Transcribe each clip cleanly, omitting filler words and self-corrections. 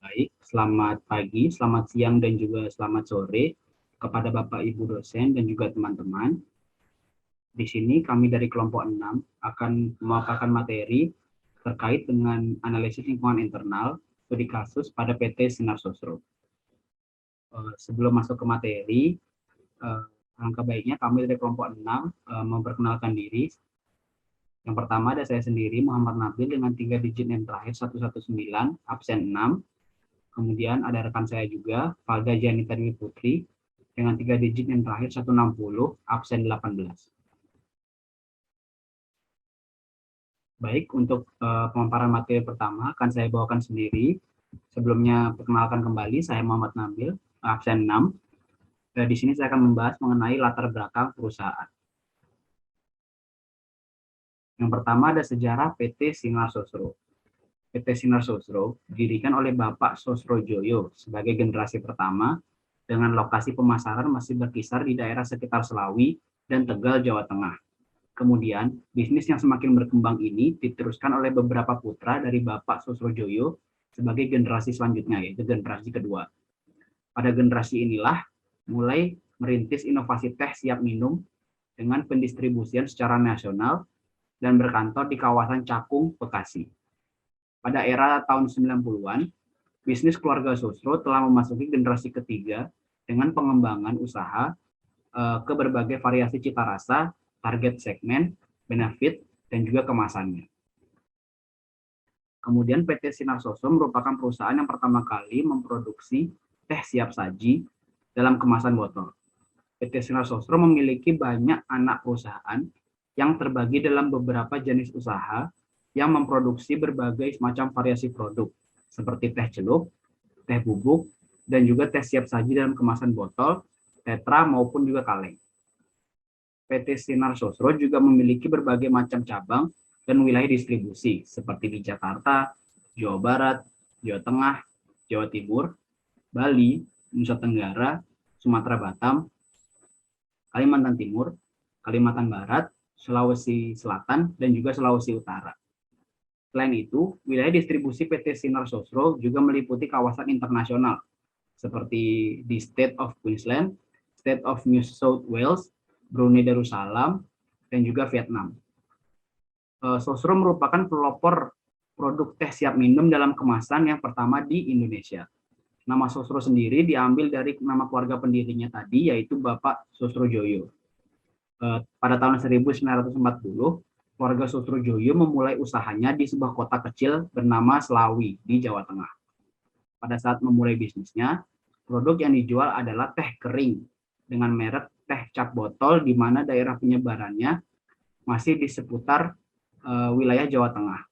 Baik, selamat pagi, selamat siang, dan juga selamat sore kepada Bapak, Ibu dosen, dan juga teman-teman. Di sini kami dari kelompok 6 akan memaparkan materi terkait dengan analisis lingkungan internal studi kasus pada PT Sinar Sosro. Sebelum masuk ke materi, alangkah baiknya kami dari kelompok 6 memperkenalkan diri. Yang pertama ada saya sendiri, Muhammad Nabil, dengan 3 digit yang terakhir 119, absen 6. Kemudian ada rekan saya juga, Valda Janita Dwi Putri, dengan 3 digit yang terakhir 160, absen 18. Baik, untuk pemaparan materi pertama akan saya bawakan sendiri. Sebelumnya perkenalkan kembali, saya Muhammad Nabil, absen 6. Di sini saya akan membahas mengenai latar belakang perusahaan. Yang pertama ada sejarah PT Sinar Sosro. PT Sinar Sosro didirikan oleh Bapak Sosrojoyo sebagai generasi pertama dengan lokasi pemasaran masih berkisar di daerah sekitar Selawi dan Tegal, Jawa Tengah. Kemudian, bisnis yang semakin berkembang ini diteruskan oleh beberapa putra dari Bapak Sosrojoyo sebagai generasi selanjutnya, yaitu generasi kedua. Pada generasi inilah mulai merintis inovasi teh siap minum dengan pendistribusian secara nasional dan berkantor di kawasan Cakung, Bekasi. Pada era tahun 90-an, bisnis keluarga Sosro telah memasuki generasi ketiga dengan pengembangan usaha ke berbagai variasi cita rasa, target segmen, benefit, dan juga kemasannya. Kemudian PT Sinar Sosro merupakan perusahaan yang pertama kali memproduksi teh siap saji dalam kemasan botol. PT Sinar Sosro memiliki banyak anak perusahaan yang terbagi dalam beberapa jenis usaha yang memproduksi berbagai semacam variasi produk, seperti teh celup, teh bubuk, dan juga teh siap saji dalam kemasan botol, tetra maupun juga kaleng. PT Sinar Sosro juga memiliki berbagai macam cabang dan wilayah distribusi, seperti di Jakarta, Jawa Barat, Jawa Tengah, Jawa Timur, Bali, Nusa Tenggara, Sumatera Batam, Kalimantan Timur, Kalimantan Barat, Sulawesi Selatan, dan juga Sulawesi Utara. Selain itu, wilayah distribusi PT Sinar Sosro juga meliputi kawasan internasional, seperti di State of Queensland, State of New South Wales, Brunei Darussalam, dan juga Vietnam. Sosro merupakan pelopor produk teh siap minum dalam kemasan yang pertama di Indonesia. Nama Sosro sendiri diambil dari nama keluarga pendirinya tadi, yaitu Bapak Sosrojoyo. Pada tahun 1940, keluarga Sosrojoyo memulai usahanya di sebuah kota kecil bernama Selawi di Jawa Tengah. Pada saat memulai bisnisnya, produk yang dijual adalah teh kering dengan merek teh cap botol, di mana daerah penyebarannya masih di seputar wilayah Jawa Tengah.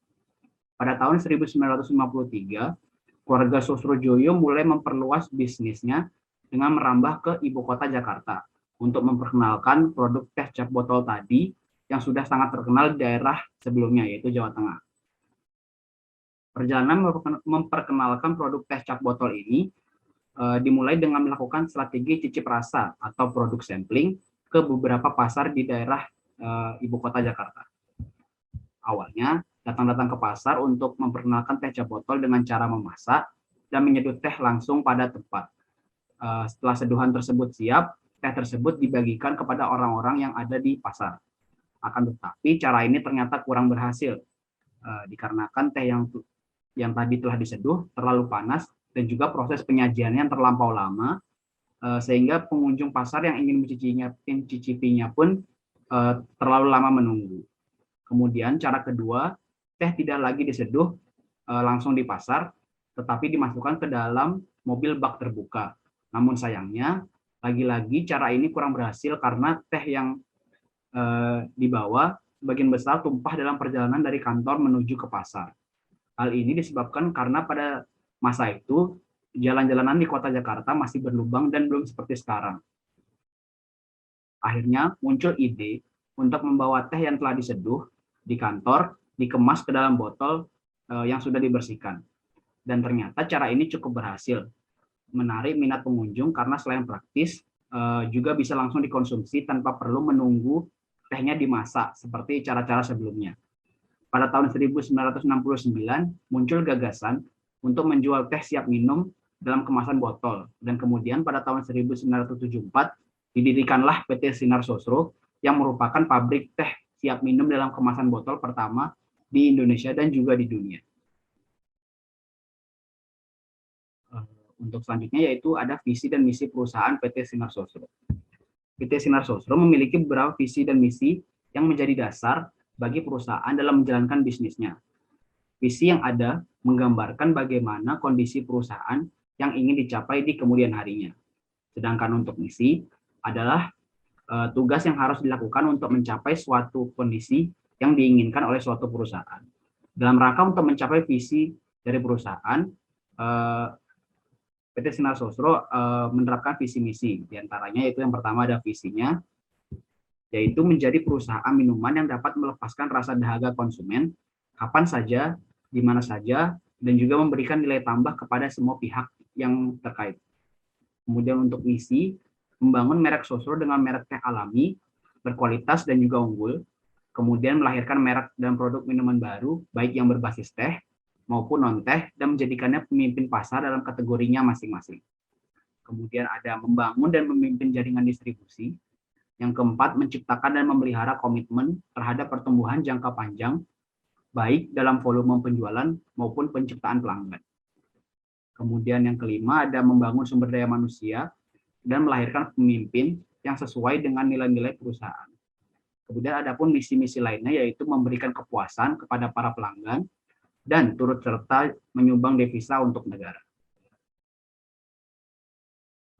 Pada tahun 1953, keluarga Sosrojoyo mulai memperluas bisnisnya dengan merambah ke ibu kota Jakarta untuk memperkenalkan produk teh cap botol tadi yang sudah sangat terkenal di daerah sebelumnya, yaitu Jawa Tengah. Perjalanan memperkenalkan produk teh cap botol ini dimulai dengan melakukan strategi cicip rasa atau produk sampling ke beberapa pasar di daerah ibu kota Jakarta. Awalnya, datang-datang ke pasar untuk memperkenalkan teh cap botol dengan cara memasak dan menyeduh teh langsung pada tempat. Setelah seduhan tersebut siap, teh tersebut dibagikan kepada orang-orang yang ada di pasar. Akan tetapi, cara ini ternyata kurang berhasil, dikarenakan teh yang tadi telah diseduh terlalu panas dan juga proses penyajiannya yang terlampau lama, sehingga pengunjung pasar yang ingin mencicipinya pun terlalu lama menunggu. Kemudian cara kedua, teh tidak lagi diseduh langsung di pasar, tetapi dimasukkan ke dalam mobil bak terbuka. Namun sayangnya, lagi-lagi cara ini kurang berhasil karena teh yang dibawa sebagian besar tumpah dalam perjalanan dari kantor menuju ke pasar. Hal ini disebabkan karena pada masa itu jalan-jalanan di kota Jakarta masih berlubang dan belum seperti sekarang. Akhirnya muncul ide untuk membawa teh yang telah diseduh di kantor, dikemas ke dalam botol yang sudah dibersihkan. Dan ternyata cara ini cukup berhasil menarik minat pengunjung karena selain praktis, juga bisa langsung dikonsumsi tanpa perlu menunggu tehnya dimasak seperti cara-cara sebelumnya. Pada tahun 1969 muncul gagasan untuk menjual teh siap minum dalam kemasan botol. Dan kemudian pada tahun 1974 didirikanlah PT Sinar Sosro yang merupakan pabrik teh siap minum dalam kemasan botol pertama di Indonesia dan juga di dunia. Untuk selanjutnya yaitu ada visi dan misi perusahaan PT Sinar Sosro. PT Sinar Sosro memiliki beberapa visi dan misi yang menjadi dasar bagi perusahaan dalam menjalankan bisnisnya. Visi yang ada menggambarkan bagaimana kondisi perusahaan yang ingin dicapai di kemudian harinya. Sedangkan untuk misi adalah tugas yang harus dilakukan untuk mencapai suatu kondisi yang diinginkan oleh suatu perusahaan. Dalam rangka untuk mencapai visi dari perusahaan, PT Sinar Sosro menerapkan visi misi. Di antaranya yaitu yang pertama ada visinya, yaitu menjadi perusahaan minuman yang dapat melepaskan rasa dahaga konsumen kapan saja, di mana saja, dan juga memberikan nilai tambah kepada semua pihak yang terkait. Kemudian untuk misi, membangun merek Sosro dengan merek teh alami, berkualitas dan juga unggul, kemudian melahirkan merek dan produk minuman baru, baik yang berbasis teh maupun non-teh, dan menjadikannya pemimpin pasar dalam kategorinya masing-masing. Kemudian ada membangun dan memimpin jaringan distribusi. Yang keempat, menciptakan dan memelihara komitmen terhadap pertumbuhan jangka panjang, baik dalam volume penjualan maupun penciptaan pelanggan. Kemudian yang kelima, ada membangun sumber daya manusia dan melahirkan pemimpin yang sesuai dengan nilai-nilai perusahaan. Kemudian ada pun misi-misi lainnya, yaitu memberikan kepuasan kepada para pelanggan dan turut serta menyumbang devisa untuk negara.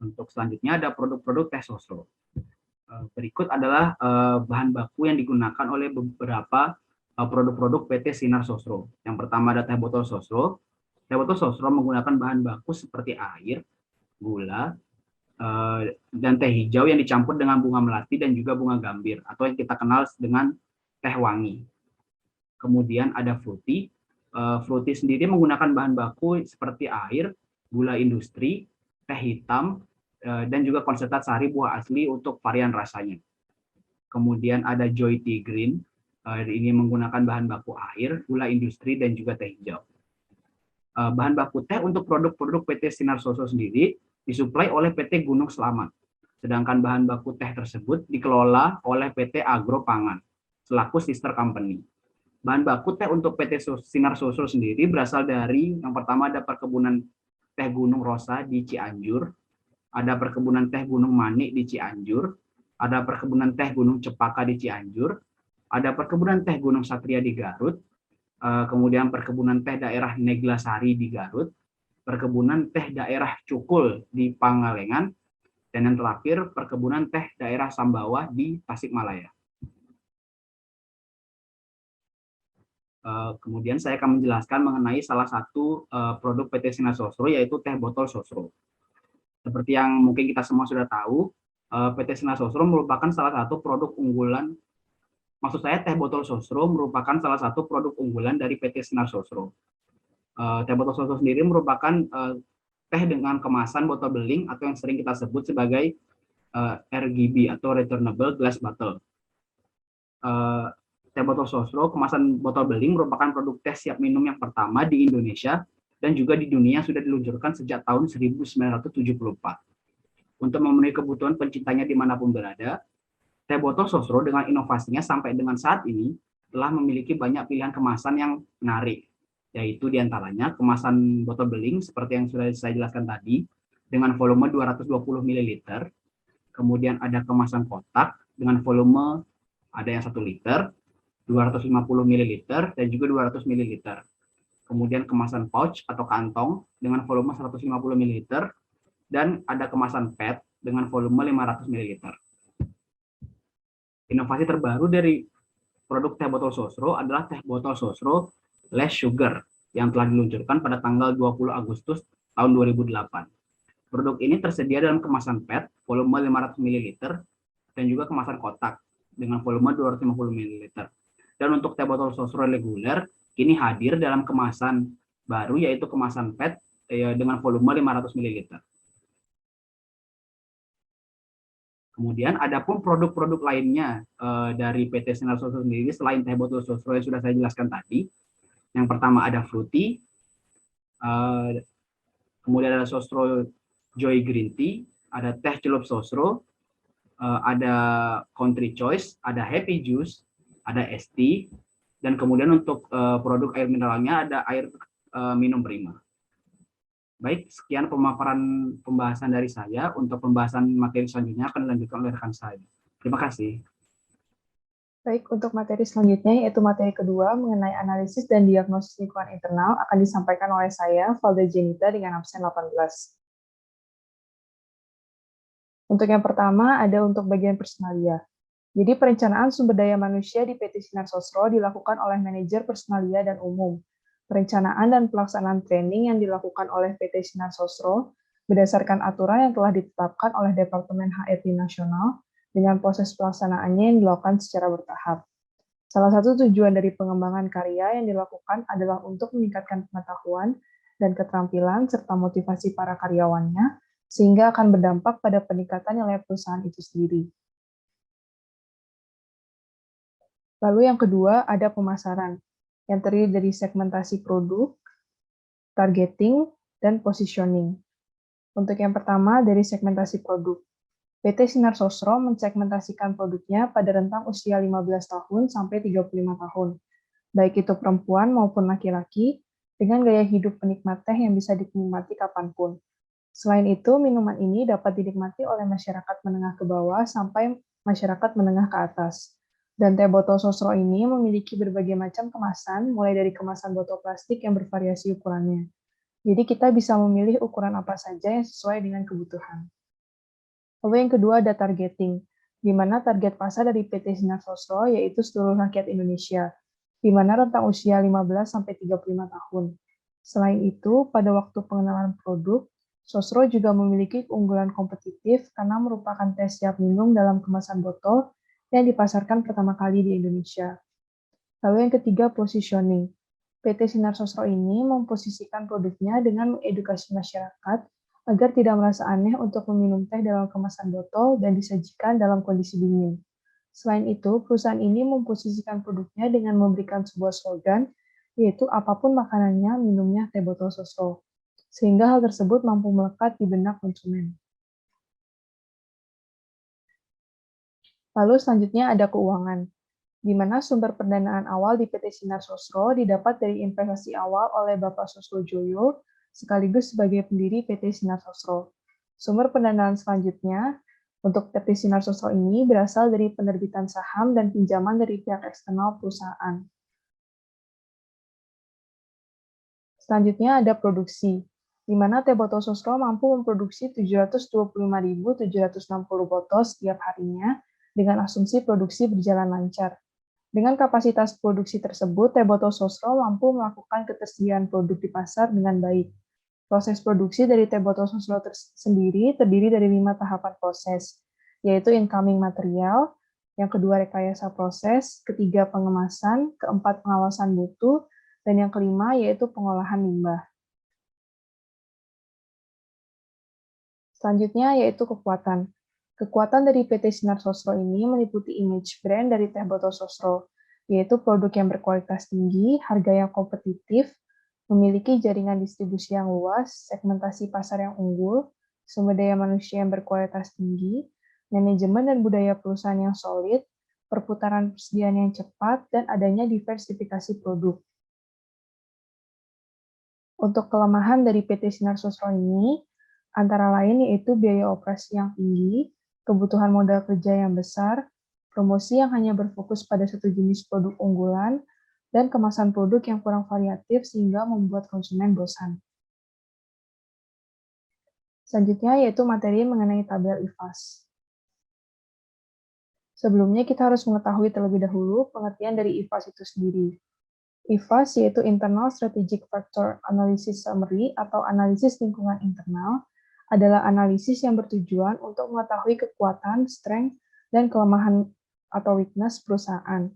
Untuk selanjutnya ada produk-produk teh Sosro. Berikut adalah bahan baku yang digunakan oleh beberapa produk-produk PT Sinar Sosro. Yang pertama ada teh botol Sosro. Teh botol Sosro menggunakan bahan baku seperti air, gula, dan teh hijau yang dicampur dengan bunga melati dan juga bunga gambir, atau yang kita kenal dengan teh wangi. Kemudian ada fruity. Fruity sendiri menggunakan bahan baku seperti air, gula industri, teh hitam, dan juga konsentrat sari buah asli untuk varian rasanya. Kemudian ada Joy Tea Green. Ini menggunakan bahan baku air, gula industri, dan juga teh hijau. Bahan baku teh untuk produk-produk PT Sinar Sosro sendiri disuplai oleh PT Gunung Selamat. Sedangkan bahan baku teh tersebut dikelola oleh PT Agro Pangan selaku sister company. Bahan baku teh untuk PT Sinar Sosro sendiri berasal dari yang pertama ada perkebunan teh Gunung Rosa di Cianjur, ada perkebunan teh Gunung Manik di Cianjur, ada perkebunan teh Gunung Cepaka di Cianjur, ada perkebunan teh Gunung Satria di Garut, kemudian perkebunan teh daerah Neglasari di Garut, perkebunan teh daerah Cukul di Pangalengan, dan yang terakhir perkebunan teh daerah Sambawa di Tasikmalaya. Kemudian saya akan menjelaskan mengenai salah satu produk PT Sinar Sosro, yaitu teh botol Sosro. Seperti yang mungkin kita semua sudah tahu, PT Sinar Sosro merupakan salah satu produk unggulan, maksud saya teh botol Sosro merupakan salah satu produk unggulan dari PT Sinar Sosro. Teh botol Sosro sendiri merupakan teh dengan kemasan botol beling atau yang sering kita sebut sebagai RGB atau Returnable Glass Bottle. Teh botol Sosro kemasan botol beling merupakan produk teh siap minum yang pertama di Indonesia dan juga di dunia sudah diluncurkan sejak tahun 1974. Untuk memenuhi kebutuhan pencintanya dimanapun berada, teh botol Sosro dengan inovasinya sampai dengan saat ini telah memiliki banyak pilihan kemasan yang menarik, yaitu diantaranya kemasan botol beling seperti yang sudah saya jelaskan tadi dengan volume 220 ml, kemudian ada kemasan kotak dengan volume ada yang 1 liter, 250 ml, dan juga 200 ml. Kemudian kemasan pouch atau kantong dengan volume 150 ml, dan ada kemasan PET dengan volume 500 ml. Inovasi terbaru dari produk teh botol Sosro adalah teh botol Sosro Less Sugar yang telah diluncurkan pada tanggal 20 Agustus tahun 2008. Produk ini tersedia dalam kemasan PET volume 500 ml dan juga kemasan kotak dengan volume 250 ml. Dan untuk teh botol Sosro reguler kini hadir dalam kemasan baru, yaitu kemasan PET dengan volume 500 ml. Kemudian ada pun produk-produk lainnya dari PT Sinar Sosro sendiri selain teh botol Sosro yang sudah saya jelaskan tadi. Yang pertama ada fruity, Kemudian ada Sosro Joy Green Tea, ada teh celup Sosro, ada Country Choice, ada Happy Juice, ada es tea, dan kemudian untuk produk air mineralnya ada air minum Prima. Baik, sekian pemaparan pembahasan dari saya. Untuk pembahasan materi selanjutnya akan dilanjutkan oleh rekan saya. Terima kasih. Baik, untuk materi selanjutnya, yaitu materi kedua mengenai analisis dan diagnosis lingkungan internal, akan disampaikan oleh saya, Valda Jenita, dengan absen 18. Untuk yang pertama, ada untuk bagian personalia. Jadi, perencanaan sumber daya manusia di PT Sinar Sosro dilakukan oleh manajer personalia dan umum. Perencanaan dan pelaksanaan training yang dilakukan oleh PT Sinar Sosro berdasarkan aturan yang telah ditetapkan oleh Departemen HRD Nasional, dengan proses pelaksanaannya yang dilakukan secara bertahap. Salah satu tujuan dari pengembangan karya yang dilakukan adalah untuk meningkatkan pengetahuan dan keterampilan serta motivasi para karyawannya, sehingga akan berdampak pada peningkatan nilai perusahaan itu sendiri. Lalu yang kedua ada pemasaran, yang terdiri dari segmentasi produk, targeting, dan positioning. Untuk yang pertama dari segmentasi produk. PT Sinar Sosro mensegmentasikan produknya pada rentang usia 15 tahun sampai 35 tahun, baik itu perempuan maupun laki-laki, dengan gaya hidup penikmat teh yang bisa dinikmati kapanpun. Selain itu, minuman ini dapat dinikmati oleh masyarakat menengah ke bawah sampai masyarakat menengah ke atas. Dan teh botol Sosro ini memiliki berbagai macam kemasan, mulai dari kemasan botol plastik yang bervariasi ukurannya. Jadi kita bisa memilih ukuran apa saja yang sesuai dengan kebutuhan. Lalu yang kedua ada targeting, di mana target pasar dari PT Sinar Sosro yaitu seluruh rakyat Indonesia, di mana rentang usia 15-35 tahun. Selain itu, pada waktu pengenalan produk, Sosro juga memiliki keunggulan kompetitif karena merupakan teh siap minum dalam kemasan botol yang dipasarkan pertama kali di Indonesia. Lalu yang ketiga, positioning. PT Sinar Sosro ini memposisikan produknya dengan mengedukasi masyarakat agar tidak merasa aneh untuk meminum teh dalam kemasan botol dan disajikan dalam kondisi dingin. Selain itu, perusahaan ini memposisikan produknya dengan memberikan sebuah slogan, yaitu apapun makanannya, minumnya teh botol Sosro. Sehingga hal tersebut mampu melekat di benak konsumen. Lalu selanjutnya ada keuangan, di mana sumber pendanaan awal di PT Sinar Sosro didapat dari investasi awal oleh Bapak Sosro Joyo, sekaligus sebagai pendiri PT Sinar Sosro. Sumber pendanaan selanjutnya untuk PT Sinar Sosro ini berasal dari penerbitan saham dan pinjaman dari pihak eksternal perusahaan. Selanjutnya ada produksi, di mana teh botol Sosro mampu memproduksi 725.760 botol setiap harinya dengan asumsi produksi berjalan lancar. Dengan kapasitas produksi tersebut, teh botol Sosro mampu melakukan ketersediaan produk di pasar dengan baik. Proses produksi dari teh botol Sosro sendiri terdiri dari 5 tahapan proses, yaitu incoming material, yang kedua rekayasa proses, ketiga pengemasan, keempat pengawasan mutu, dan yang kelima yaitu pengolahan limbah. Selanjutnya yaitu kekuatan. Kekuatan dari PT Sinar Sosro ini meliputi image brand dari teh botol Sosro, yaitu produk yang berkualitas tinggi, harga yang kompetitif, memiliki jaringan distribusi yang luas, segmentasi pasar yang unggul, sumber daya manusia yang berkualitas tinggi, manajemen dan budaya perusahaan yang solid, perputaran persediaan yang cepat, dan adanya diversifikasi produk. Untuk kelemahan dari PT Sinar Sosro ini, antara lain yaitu biaya operasi yang tinggi, kebutuhan modal kerja yang besar, promosi yang hanya berfokus pada satu jenis produk unggulan, dan kemasan produk yang kurang variatif sehingga membuat konsumen bosan. Selanjutnya yaitu materi mengenai tabel IFAS. Sebelumnya kita harus mengetahui terlebih dahulu pengertian dari IFAS itu sendiri. IFAS yaitu Internal Strategic Factor Analysis Summary atau analisis lingkungan internal, adalah analisis yang bertujuan untuk mengetahui kekuatan, strength, dan kelemahan atau weakness perusahaan.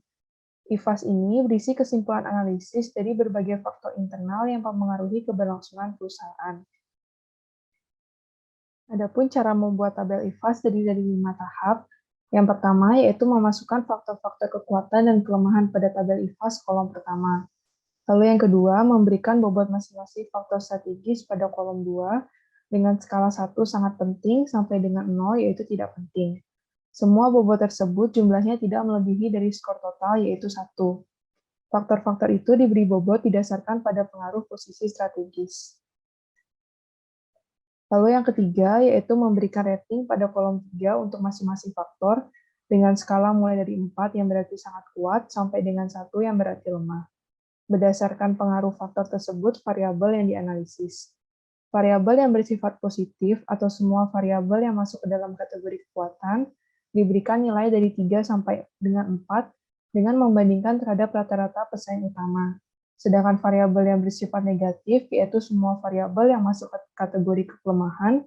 IFAS ini berisi kesimpulan analisis dari berbagai faktor internal yang mempengaruhi keberlangsungan perusahaan. Adapun cara membuat tabel IFAS terdiri dari 5 tahap. Yang pertama yaitu memasukkan faktor-faktor kekuatan dan kelemahan pada tabel IFAS kolom pertama. Lalu yang kedua, memberikan bobot masing-masing faktor strategis pada kolom 2 dengan skala 1 sangat penting sampai dengan 0 yaitu tidak penting. Semua bobot tersebut jumlahnya tidak melebihi dari skor total yaitu 1. Faktor-faktor itu diberi bobot didasarkan pada pengaruh posisi strategis. Lalu yang ketiga, yaitu memberikan rating pada kolom 3 untuk masing-masing faktor dengan skala mulai dari 4 yang berarti sangat kuat sampai dengan 1 yang berarti lemah. Berdasarkan pengaruh faktor tersebut, variabel yang dianalisis. Variabel yang bersifat positif atau semua variabel yang masuk ke dalam kategori kekuatan diberikan nilai dari 3 sampai dengan 4 dengan membandingkan terhadap rata-rata pesaing utama. Sedangkan variabel yang bersifat negatif yaitu semua variabel yang masuk ke kategori kelemahan,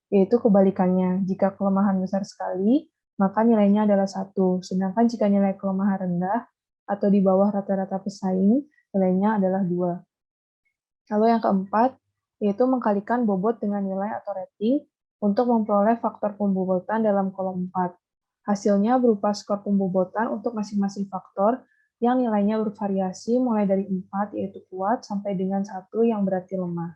yaitu kebalikannya. Jika kelemahan besar sekali, maka nilainya adalah 1. Sedangkan jika nilai kelemahan rendah atau di bawah rata-rata pesaing, nilainya adalah 2. Lalu yang keempat, yaitu mengkalikan bobot dengan nilai atau rating untuk memperoleh faktor pembobotan dalam kolom 4. Hasilnya berupa skor pembobotan untuk masing-masing faktor yang nilainya bervariasi mulai dari 4 yaitu kuat sampai dengan 1 yang berarti lemah.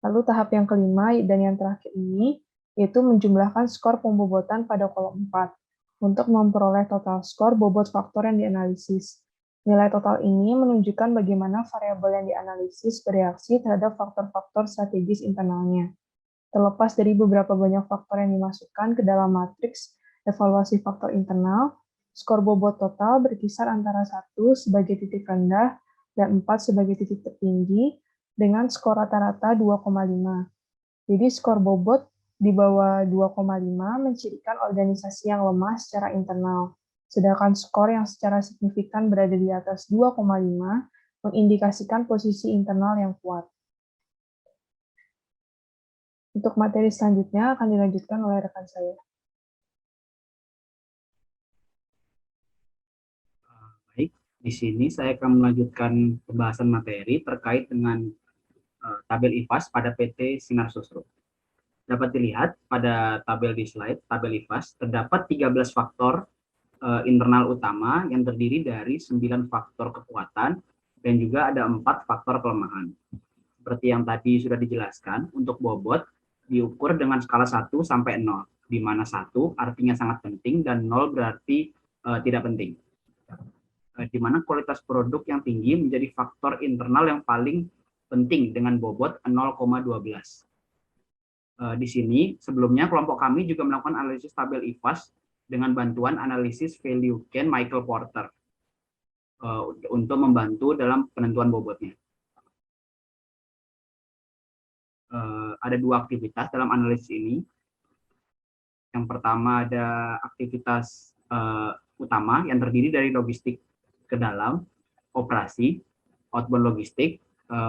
Lalu tahap yang kelima dan yang terakhir ini yaitu menjumlahkan skor pembobotan pada kolom 4 untuk memperoleh total skor bobot faktor yang dianalisis. Nilai total ini menunjukkan bagaimana variabel yang dianalisis bereaksi terhadap faktor-faktor strategis internalnya. Terlepas dari beberapa banyak faktor yang dimasukkan ke dalam matriks evaluasi faktor internal, skor bobot total berkisar antara 1 sebagai titik rendah dan 4 sebagai titik tertinggi dengan skor rata-rata 2,5. Jadi skor bobot di bawah 2,5 mencirikan organisasi yang lemah secara internal, sedangkan skor yang secara signifikan berada di atas 2,5 mengindikasikan posisi internal yang kuat. Untuk materi selanjutnya akan dilanjutkan oleh rekan saya. Baik, di sini saya akan melanjutkan pembahasan materi terkait dengan tabel IFAS pada PT Sinar Sosro. Dapat dilihat pada tabel di slide, tabel IFAS, terdapat 13 faktor internal utama yang terdiri dari 9 faktor kekuatan dan juga ada 4 faktor kelemahan. Seperti yang tadi sudah dijelaskan, untuk bobot diukur dengan skala 1 sampai 0, di mana 1 artinya sangat penting dan 0 berarti tidak penting. Di mana kualitas produk yang tinggi menjadi faktor internal yang paling penting dengan bobot 0,12. Di sini sebelumnya kelompok kami juga melakukan analisis tabel IFAS dengan bantuan analisis value chain Michael Porter untuk membantu dalam penentuan bobotnya. Ada 2 aktivitas dalam analisis ini. Yang pertama ada aktivitas utama yang terdiri dari logistik ke dalam, operasi, outbound logistik,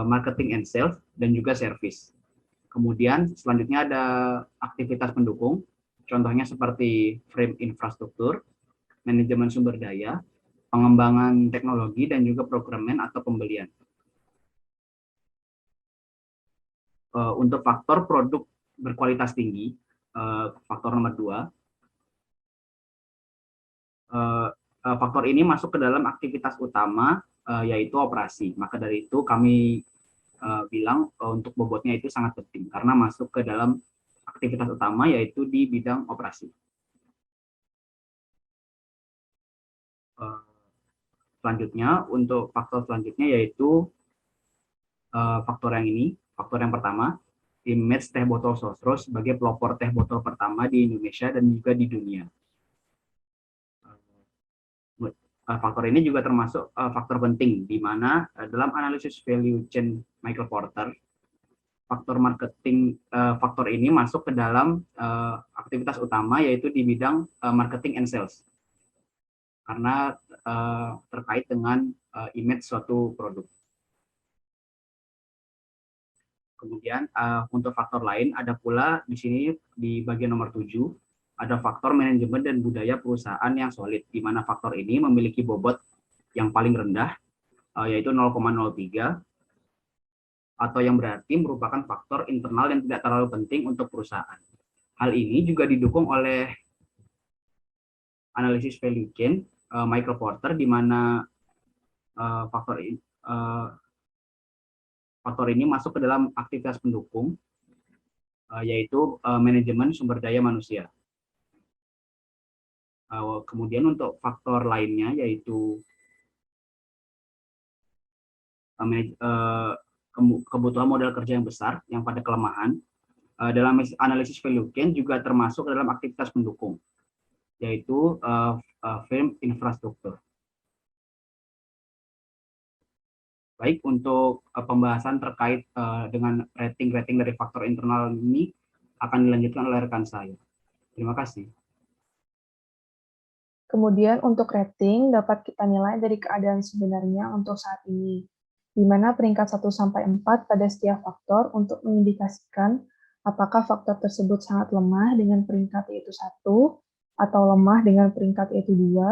marketing and sales, dan juga service. Kemudian selanjutnya ada aktivitas pendukung, contohnya seperti frame infrastruktur, manajemen sumber daya, pengembangan teknologi, dan juga procurement atau pembelian. Untuk faktor produk berkualitas tinggi, faktor nomor 2, faktor ini masuk ke dalam aktivitas utama yaitu operasi. Maka dari itu kami bilang untuk bobotnya itu sangat penting karena masuk ke dalam aktivitas utama yaitu di bidang operasi. Selanjutnya untuk faktor selanjutnya yaitu faktor yang ini, faktor yang pertama, image teh botol Sosro sebagai pelopor teh botol pertama di Indonesia dan juga di dunia. Faktor ini juga termasuk faktor penting di mana dalam analisis value chain Michael Porter, faktor marketing, faktor ini masuk ke dalam aktivitas utama yaitu di bidang marketing and sales karena terkait dengan image suatu produk. Kemudian untuk faktor lain ada pula di sini di bagian nomor 7 ada faktor manajemen dan budaya perusahaan yang solid, di mana faktor ini memiliki bobot yang paling rendah, yaitu 0,03, atau yang berarti merupakan faktor internal yang tidak terlalu penting untuk perusahaan. Hal ini juga didukung oleh analisis value chain Michael Porter, di mana faktor ini masuk ke dalam aktivitas pendukung, yaitu manajemen sumber daya manusia. Kemudian untuk faktor lainnya yaitu kebutuhan modal kerja yang besar yang pada kelemahan. Dalam analisis value chain juga termasuk dalam aktivitas pendukung, yaitu firm infrastruktur. Baik, untuk pembahasan terkait dengan rating dari faktor internal ini akan dilanjutkan oleh rekan saya. Terima kasih. Kemudian untuk rating dapat kita nilai dari keadaan sebenarnya untuk saat ini, di mana peringkat 1-4 pada setiap faktor untuk mengindikasikan apakah faktor tersebut sangat lemah dengan peringkat yaitu 1, atau lemah dengan peringkat yaitu 2,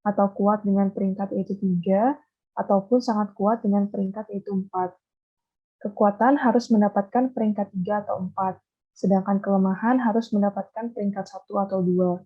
atau kuat dengan peringkat yaitu 3, ataupun sangat kuat dengan peringkat yaitu 4. Kekuatan harus mendapatkan peringkat 3 atau 4, sedangkan kelemahan harus mendapatkan peringkat 1 atau 2.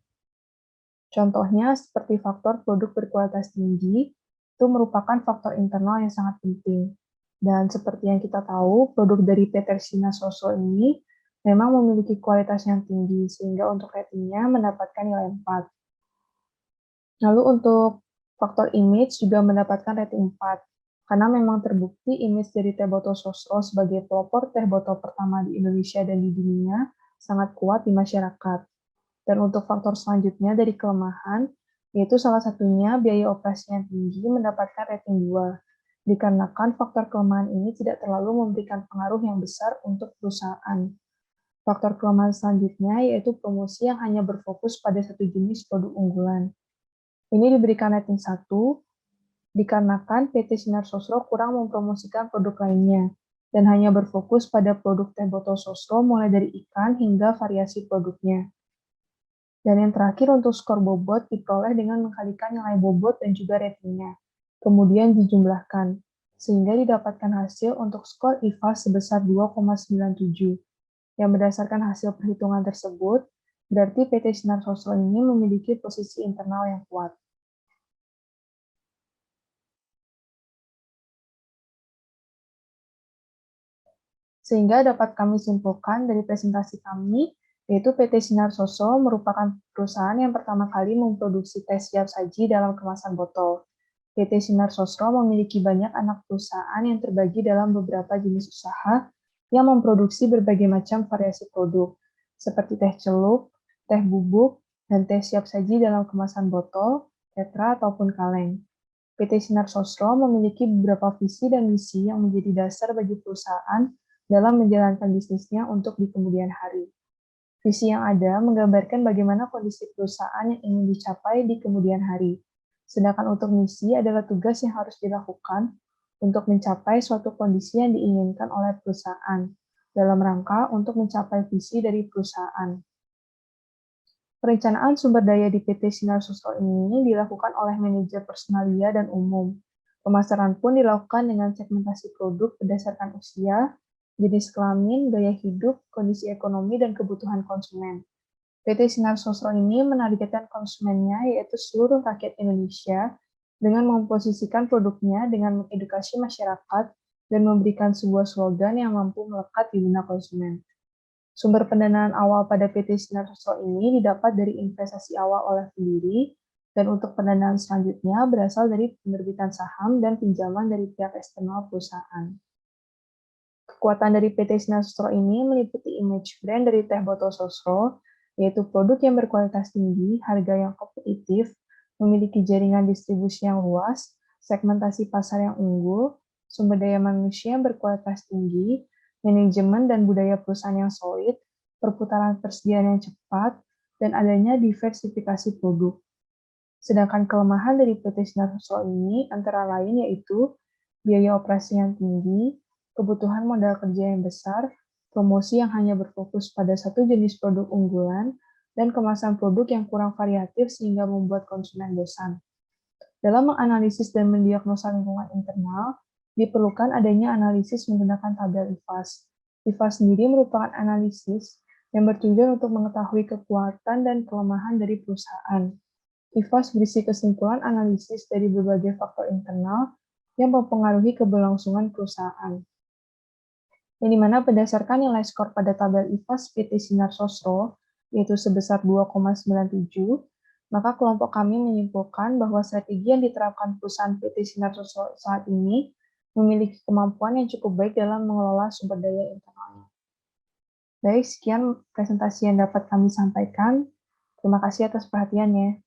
Contohnya seperti faktor produk berkualitas tinggi, itu merupakan faktor internal yang sangat penting. Dan seperti yang kita tahu, produk dari PT Sinar Sosro ini memang memiliki kualitas yang tinggi, sehingga untuk ratingnya mendapatkan nilai 4. Lalu untuk faktor image juga mendapatkan rating 4, karena memang terbukti image dari Teh Botol Sosro sebagai pelopor teh botol pertama di Indonesia dan di dunia sangat kuat di masyarakat. Dan untuk faktor selanjutnya dari kelemahan, yaitu salah satunya biaya operasi yang tinggi mendapatkan rating 2, dikarenakan faktor kelemahan ini tidak terlalu memberikan pengaruh yang besar untuk perusahaan. Faktor kelemahan selanjutnya yaitu promosi yang hanya berfokus pada satu jenis produk unggulan. Ini diberikan rating 1, dikarenakan PT Sinar Sosro kurang mempromosikan produk lainnya, dan hanya berfokus pada produk teh botol Sosro mulai dari ikan hingga variasi produknya. Dan yang terakhir untuk skor bobot diperoleh dengan mengkalikan nilai bobot dan juga ratingnya, kemudian dijumlahkan, sehingga didapatkan hasil untuk skor IFAS sebesar 2,97. Yang berdasarkan hasil perhitungan tersebut, berarti PT Sinar Sosro ini memiliki posisi internal yang kuat. Sehingga dapat kami simpulkan dari presentasi kami, yaitu PT Sinar Sosro merupakan perusahaan yang pertama kali memproduksi teh siap saji dalam kemasan botol. PT Sinar Sosro memiliki banyak anak perusahaan yang terbagi dalam beberapa jenis usaha yang memproduksi berbagai macam variasi produk, seperti teh celup, teh bubuk, dan teh siap saji dalam kemasan botol, tetra, ataupun kaleng. PT Sinar Sosro memiliki beberapa visi dan misi yang menjadi dasar bagi perusahaan dalam menjalankan bisnisnya untuk di kemudian hari. Visi yang ada menggambarkan bagaimana kondisi perusahaan yang ingin dicapai di kemudian hari. Sedangkan untuk misi adalah tugas yang harus dilakukan untuk mencapai suatu kondisi yang diinginkan oleh perusahaan, dalam rangka untuk mencapai visi dari perusahaan. Perencanaan sumber daya di PT Sinar Sosro ini dilakukan oleh manajer personalia dan umum. Pemasaran pun dilakukan dengan segmentasi produk berdasarkan usia, jenis kelamin, gaya hidup, kondisi ekonomi, dan kebutuhan konsumen. PT Sinar Sosro ini menargetkan konsumennya yaitu seluruh rakyat Indonesia dengan memposisikan produknya dengan mengedukasi masyarakat dan memberikan sebuah slogan yang mampu melekat di benak konsumen. Sumber pendanaan awal pada PT Sinar Sosro ini didapat dari investasi awal oleh pendiri, dan untuk pendanaan selanjutnya berasal dari penerbitan saham dan pinjaman dari pihak eksternal perusahaan. Kekuatan dari PT Sinar Sosro ini meliputi image brand dari teh botol Sosro, yaitu produk yang berkualitas tinggi, harga yang kompetitif, memiliki jaringan distribusi yang luas, segmentasi pasar yang unggul, sumber daya manusia yang berkualitas tinggi, manajemen dan budaya perusahaan yang solid, perputaran persediaan yang cepat, dan adanya diversifikasi produk. Sedangkan kelemahan dari PT Sinar Sosro ini antara lain yaitu biaya operasi yang tinggi, kebutuhan modal kerja yang besar, promosi yang hanya berfokus pada satu jenis produk unggulan, dan kemasan produk yang kurang variatif sehingga membuat konsumen bosan. Dalam menganalisis dan mendiagnosa lingkungan internal, diperlukan adanya analisis menggunakan tabel IFAS. IFAS sendiri merupakan analisis yang bertujuan untuk mengetahui kekuatan dan kelemahan dari perusahaan. IFAS berisi kesimpulan analisis dari berbagai faktor internal yang mempengaruhi keberlangsungan perusahaan. Yang dimana berdasarkan nilai skor pada tabel IFAS PT Sinar Sosro, yaitu sebesar 2,97, maka kelompok kami menyimpulkan bahwa strategi yang diterapkan perusahaan PT Sinar Sosro saat ini memiliki kemampuan yang cukup baik dalam mengelola sumber daya internalnya. Baik, sekian presentasi yang dapat kami sampaikan. Terima kasih atas perhatiannya.